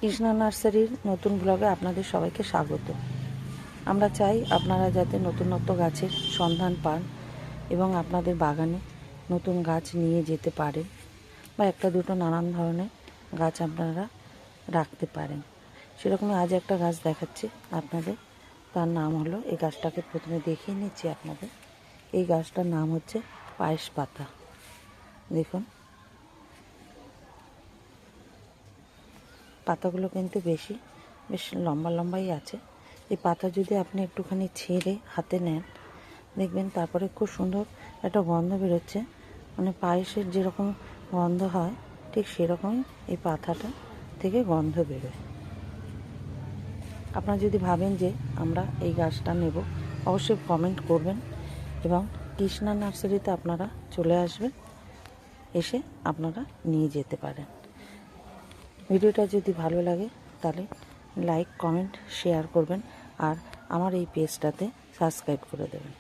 কৃষ্ণা নার্সারির নতুন ব্লগে আপনাদের সবাইকে স্বাগত। আমরা চাই আপনারা যাতে নতুনত্ব গাছের সন্ধান পান এবং আপনাদের বাগানে নতুন গাছ নিয়ে যেতে পারেন বা একটা দুটো নানান ধরনের গাছ আপনারা রাখতে পারেন। সেরকমই আজ একটা গাছ দেখাচ্ছি আপনাদের। তার নাম হলো, এই গাছটাকে প্রথমে দেখিয়ে নিচ্ছি আপনাদের। এই গাছটার নাম হচ্ছে পায়েস পাতা। দেখুন, পাতাগুলো কিন্তু বেশ লম্বা লম্বাই আছে। এই পাতা যদি আপনি একটুখানি ছেড়ে হাতে নেন, দেখবেন তারপরে খুব সুন্দর একটা গন্ধ বেরোচ্ছে। মানে পায়েসের যেরকম গন্ধ হয় ঠিক সেরকমই এই পাতাটা থেকে গন্ধ বেরোয়। আপনারা যদি ভাবেন যে আমরা এই গাছটা নেব, অবশ্যই কমেন্ট করবেন এবং কৃষ্ণা নার্সারিতে আপনারা চলে আসবেন, এসে আপনারা নিয়ে যেতে পারেন। ভিডিওটা যদি ভালো লাগে তাহলে লাইক, কমেন্ট, শেয়ার করবেন আর আমার এই পেজটাতে সাবস্ক্রাইব করে দেবেন।